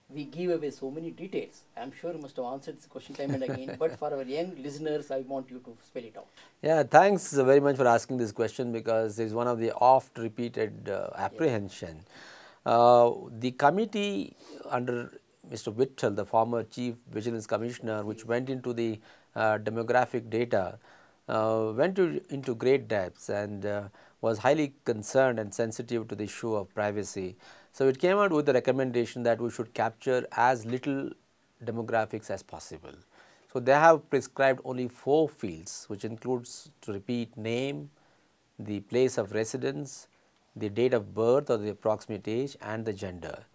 we give away so many details. I'm sure you must have answered this question time and again, but for our young listeners, I want you to spell it out. Yeah, thanks very much for asking this question, because it's one of the oft repeated apprehension. The committee under Mr. Vittal, the former Chief Vigilance Commissioner, which went into the demographic data, into great depths and was highly concerned and sensitive to the issue of privacy. So it came out with the recommendation that we should capture as little demographics as possible. So they have prescribed only 4 fields, which includes, to repeat, name, the place of residence, the date of birth or the approximate age, and the gender.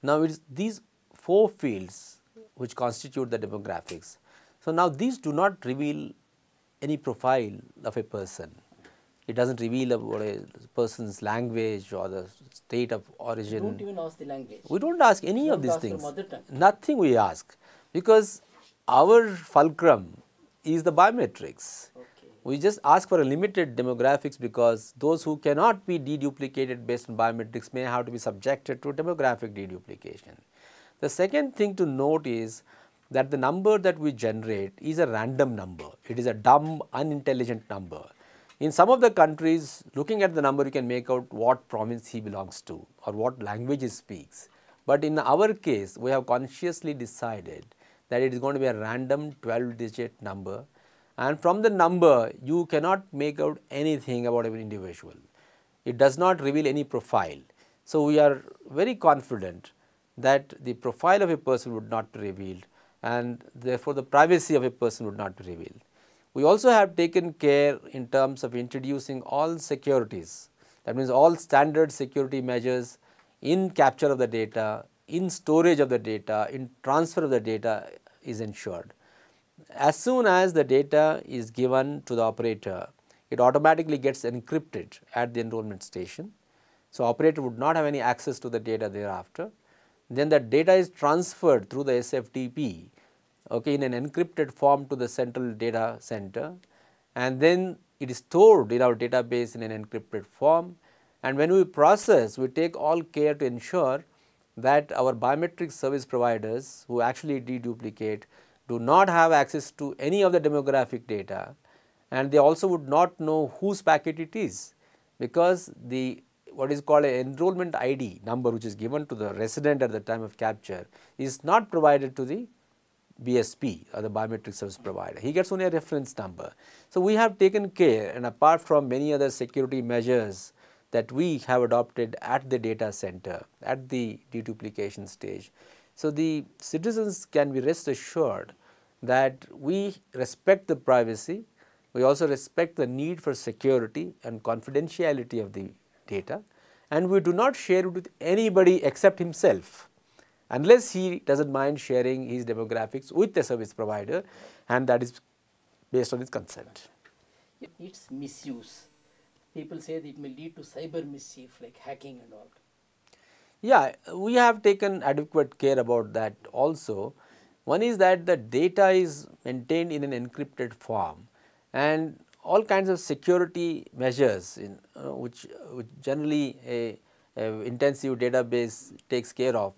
Now it is these 4 fields which constitute the demographics. So now these do not reveal any profile of a person. It does not reveal about a person's language or the state of origin. Don't even ask the language. We don't ask any You of have to these ask their things. mother tongue. Nothing we ask, because our fulcrum is the biometrics. Okay. We just ask for a limited demographics, because those who cannot be deduplicated based on biometrics may have to be subjected to demographic deduplication. The second thing to note is that the number that we generate is a random number. It is a dumb, unintelligent number. In some of the countries, looking at the number, you can make out what province he belongs to or what language he speaks. But in our case, we have consciously decided that it is going to be a random 12-digit number, and from the number you cannot make out anything about an individual. It does not reveal any profile. So we are very confident that the profile of a person would not be revealed, and therefore the privacy of a person would not be revealed. We also have taken care in terms of introducing all securities, that means all standard security measures in capture of the data, in storage of the data, in transfer of the data is ensured. As soon as the data is given to the operator, it automatically gets encrypted at the enrollment station. So operator would not have any access to the data thereafter. Then the data is transferred through the SFTP, okay, in an encrypted form to the central data center, and then it is stored in our database in an encrypted form. And when we process, we take all care to ensure that our biometric service providers who actually deduplicate do not have access to any of the demographic data, and they also would not know whose packet it is, because the what is called an enrollment ID number, which is given to the resident at the time of capture, is not provided to the BSP or the biometric service provider. He gets only a reference number. So we have taken care, and apart from many other security measures that we have adopted at the data center, at the deduplication stage, so the citizens can be rest assured that we respect the privacy, we also respect the need for security and confidentiality of the data, and we do not share it with anybody except himself, unless he does not mind sharing his demographics with the service provider, and that is based on his consent. Its misuse. People say that it may lead to cyber mischief like hacking and all. Yeah, we have taken adequate care about that also. One is that the data is maintained in an encrypted form, and all kinds of security measures which generally a intensive database takes care of.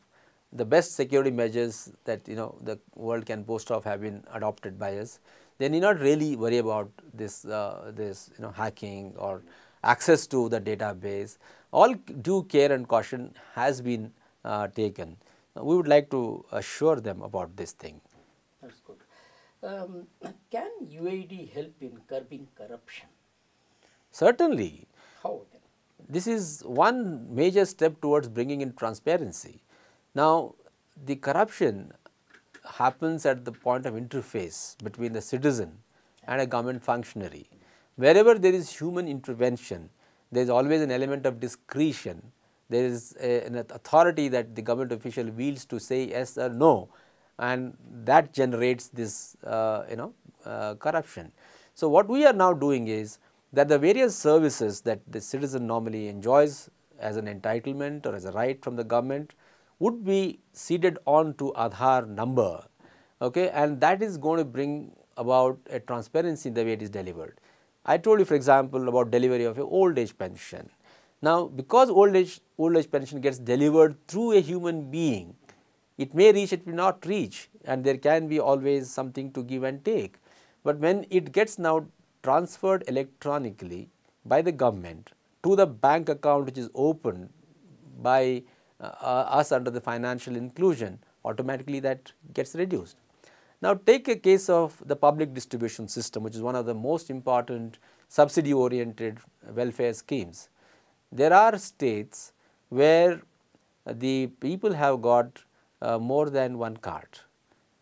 The best security measures that the world can boast of have been adopted by us. They need not really worry about this hacking or access to the database. All due care and caution has been taken. We would like to assure them about this thing. That's good. Can UID help in curbing corruption? Certainly. How then? This is one major step towards bringing in transparency. Now, the corruption happens at the point of interface between the citizen and a government functionary. Wherever there is human intervention, there is always an element of discretion. There is an authority that the government official wields to say yes or no, and that generates this corruption. So what we are now doing is that the various services that the citizen normally enjoys as an entitlement or as a right from the government would be ceded on to Aadhaar number, okay, and that is going to bring about a transparency in the way it is delivered. I told you, for example, about delivery of a old age pension. Now, because old age pension gets delivered through a human being, it may reach, it may not reach, and there can be always something to give and take. But when it gets now transferred electronically by the government to the bank account which is opened by us under the financial inclusion, automatically that gets reduced. Now, take a case of the public distribution system, which is one of the most important subsidy oriented welfare schemes. There are states where the people have got more than one card.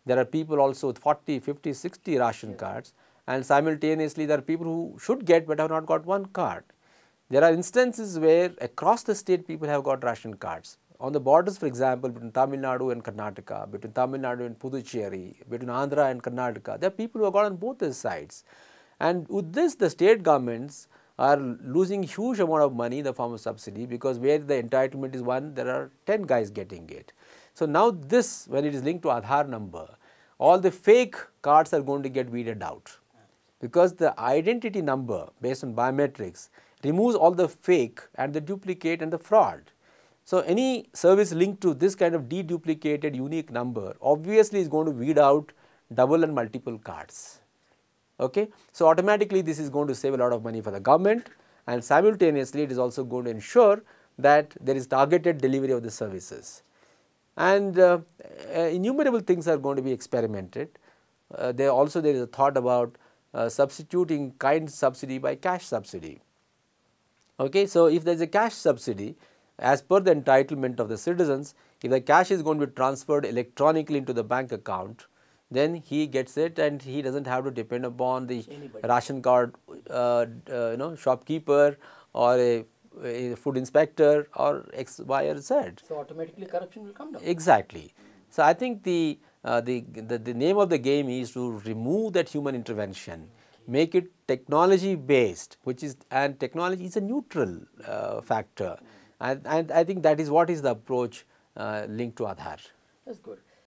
There are people also with 40, 50, 60 ration cards, and simultaneously there are people who should get but have not got one card. There are instances where across the state people have got ration cards. On the borders, for example, between Tamil Nadu and Karnataka, between Tamil Nadu and Puducherry, between Andhra and Karnataka, there are people who have got on both the sides. And with this, the state governments are losing huge amount of money in the form of subsidy, because where the entitlement is one, there are 10 guys getting it. So now this, when it is linked to Aadhaar number, all the fake cards are going to get weeded out, because the identity number based on biometrics removes all the fake and the duplicate and the fraud. So any service linked to this kind of deduplicated unique number obviously is going to weed out double and multiple cards. Okay? So automatically this is going to save a lot of money for the government, and simultaneously it is also going to ensure that there is targeted delivery of the services. And innumerable things are going to be experimented. There is a thought about substituting kind subsidy by cash subsidy. Okay, so if there is a cash subsidy, as per the entitlement of the citizens, if the cash is going to be transferred electronically into the bank account, then he gets it and he does not have to depend upon the ration card shopkeeper or a food inspector or X, Y or Z. So automatically corruption will come down. Exactly. So I think the name of the game is to remove that human intervention, make it technology based, and technology is a neutral factor, and I think that is what is the approach linked to Aadhaar. That's good.